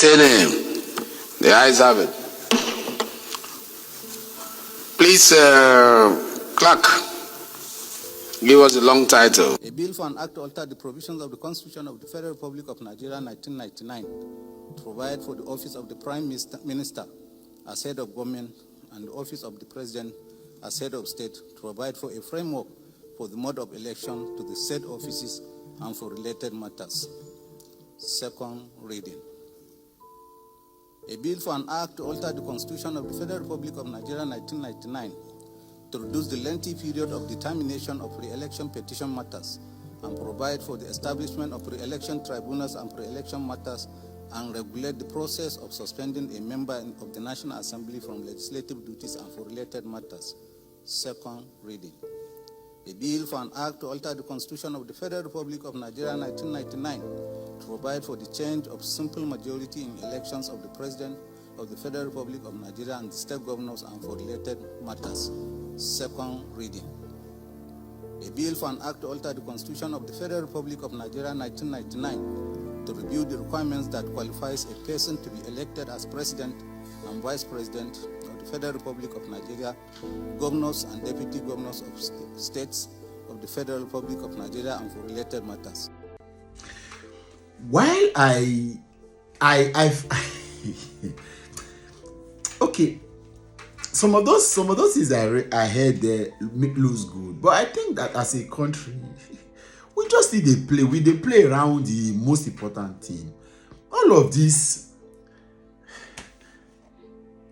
Tell him. The eyes have it. Please, clerk, give us a long title. A bill for an act to alter the provisions of the Constitution of the Federal Republic of Nigeria 1999 to provide for the office of the Prime Minister as head of government and the office of the President as head of state to provide for a framework for the mode of election to the said offices and for related matters. Second reading. A bill for an act to alter the Constitution of the Federal Republic of Nigeria 1999 to reduce the lengthy period of determination of pre-election petition matters and provide for the establishment of pre-election tribunals and pre-election matters and regulate the process of suspending a member of the National Assembly from legislative duties and for related matters. Second reading. A bill for an act to alter the Constitution of the Federal Republic of Nigeria 1999 to provide for the change of simple majority in elections of the President of the Federal Republic of Nigeria and state governors and for related matters. Second reading. A bill for an act to alter the Constitution of the Federal Republic of Nigeria 1999 to review the requirements that qualifies a person to be elected as President and Vice President of the Federal Republic of Nigeria, governors and deputy governors of states of the Federal Republic of Nigeria and for related matters. While okay, some of those things I heard there looks good, but I think that as a country, we just need to play. We play around the most important thing. All of this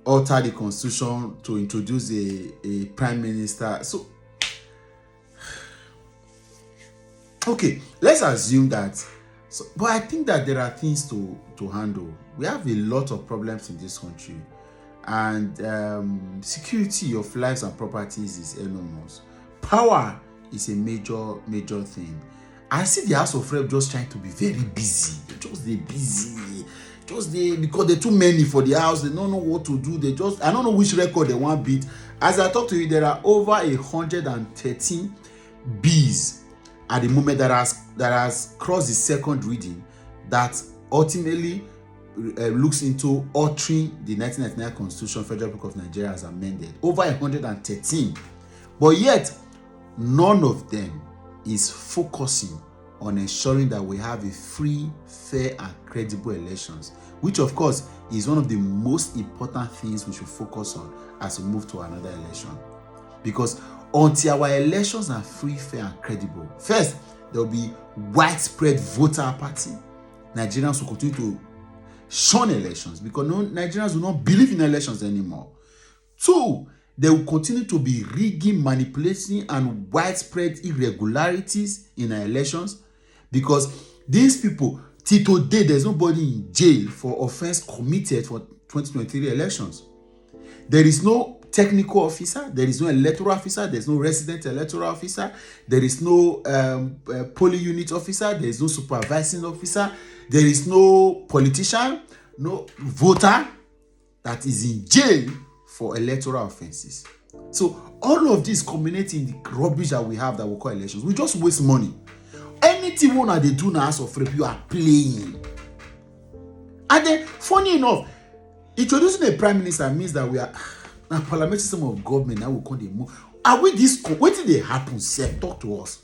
alter the constitution to introduce a prime minister. So, okay, let's assume that. So, but I think that there are things to handle. We have a lot of problems in this country, and security of lives and properties is enormous. Power is a major thing. I see the House of Rep just trying to be very busy. They're busy. Because they're too many for the House. They don't know what to do. I don't know which record they want beat. As I talk to you, there are over 113 Bs at the moment that has crossed the second reading that ultimately looks into altering the 1999 Constitution, Federal Republic of Nigeria as amended. Over 113. But yet, none of them is focusing on ensuring that we have a free, fair, and credible elections, which of course is one of the most important things we should focus on as we move to another election. Because until our elections are free, fair, and credible, first, there will be widespread voter apathy. Nigerians will continue to shun elections because Nigerians will not believe in elections anymore. Two, there will continue to be rigging, manipulating, and widespread irregularities in our elections because these people, till today, there's nobody in jail for offense committed for 2023 elections. There is no technical officer, there is no electoral officer, there's no resident electoral officer, there is no polling unit officer, there is no supervising officer, there is no politician, no voter that is in jail for electoral offenses. So all of this culminates in the rubbish that we have that we call elections. We just waste money. Anything one that they do now as of rep, you are playing. And then, funny enough, introducing a prime minister means that we are a parliamentary system of government. Now we call them move. Are we this? What did they happen? Sir, talk to us.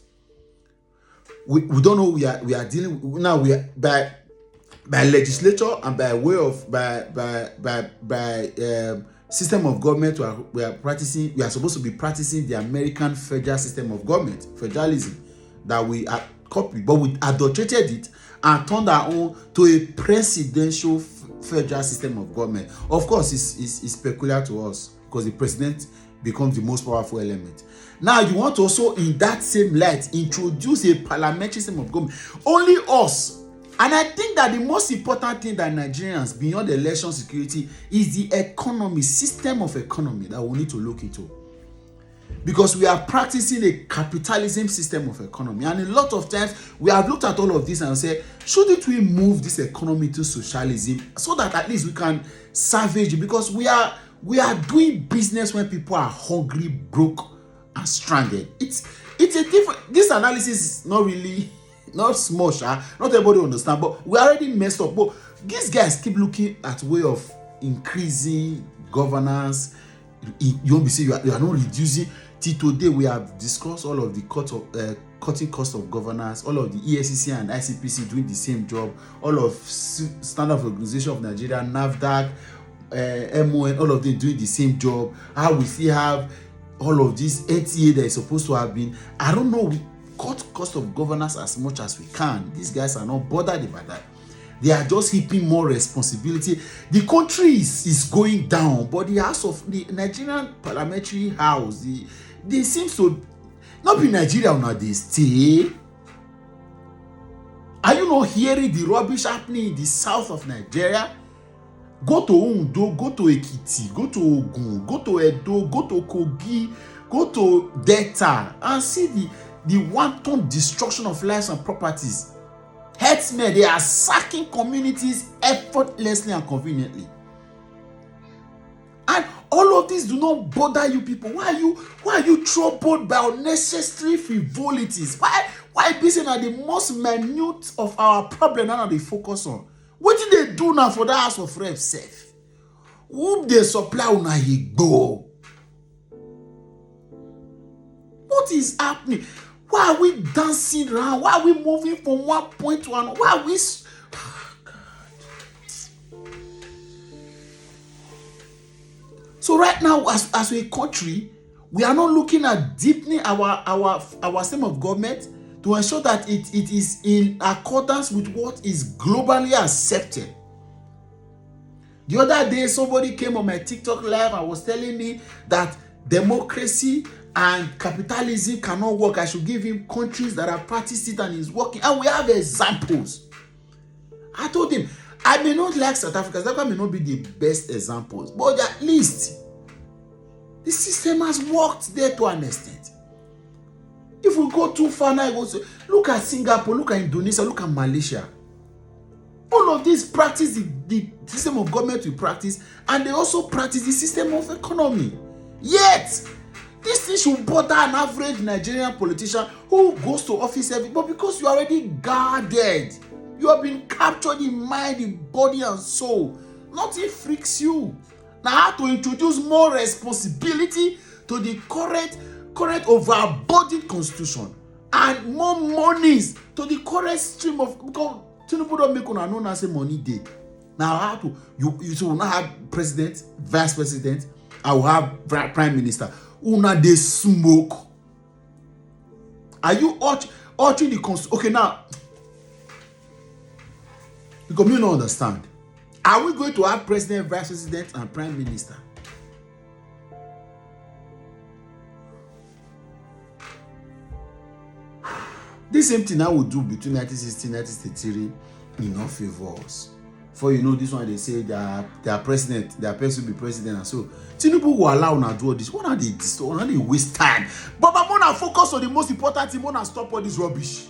We don't know. We are dealing now. We are by legislature and by way of system of government. We are supposed to be practicing the American federal system of government, federalism, that we are copied, but we adulterated it and turned our own to a presidential federal system of government. Of course, it's peculiar to us because the president becomes the most powerful element. Now, you want to also, in that same light, introduce a parliamentary system of government. Only us. And I think that the most important thing that Nigerians, beyond election security, is the economy, system of economy that we need to look into. Because we are practicing a capitalism system of economy. And a lot of times, we have looked at all of this and said, shouldn't we move this economy to socialism so that at least we can salvage it? Because we are doing business when people are hungry, broke, and stranded. It's a different, this analysis is not really, not small, not everybody understand, but we already messed up. But these guys keep looking at way of increasing governance. You won't be saying you are not reducing. Till today, we have discussed all of the cutting cost of governance, all of the EFCC and ICPC doing the same job, all of Standard Organization of Nigeria, NAFDAC, MON, all of them doing the same job. How we still have all of this ATA that is supposed to have been. I don't know, we cut cost of governance as much as we can. These guys are not bothered about that. They are just heaping more responsibility. The country is going down, but the house of the Nigerian Parliamentary House, they seem to not be Nigeria now. They stay. Are you not hearing the rubbish happening in the south of Nigeria? Go to Ondo, go to Ekiti, go to Ogun, go to Edo, go to Kogi, go to Delta, and see the wanton destruction of lives and properties. Herdsmen, they are sacking communities effortlessly and conveniently. And all of this do not bother you people. Why are you troubled by unnecessary frivolities? Why busy at the most minute of our problem now they focus on? What did they do now for the House of Reps safe? Whom they supply una go? What is happening? Why are we dancing around? Why are we moving from one point to another? Why are we... Oh, God. So right now, as a country, we are not looking at deepening our system of government to ensure that it is in accordance with what is globally accepted. The other day, somebody came on my TikTok live and was telling me that democracy and capitalism cannot work. I should give him countries that have practiced it and is working. And we have examples. I told him, I may not like South Africa. South Africa may not be the best examples, but at least the system has worked there to an extent. If we go too far now, look at Singapore, look at Indonesia, look at Malaysia. All of these practice the system of government we practice, and they also practice the system of economy. Yet, this thing should bother an average Nigerian politician who goes to office every, but because you are already guarded, you have been captured in mind, in body and soul. Nothing freaks you. Now, how to introduce more responsibility to the current overburdened constitution and more monies to the current stream of, because Tinubu don't make una known as a money day. Now, how to you will not have president, vice president. I will have prime minister. Una they smoke. Are you altering the constitution? Okay, now, because you don't understand. Are we going to have president, vice president, and prime minister? This same thing I would do between 1960 and 1963 in our favors. For you know, this one they say their president, their person will be president, and so Tinubu will allow una do all this. What are they waste time? But Mona focus on the most important thing. Mona stop all this rubbish.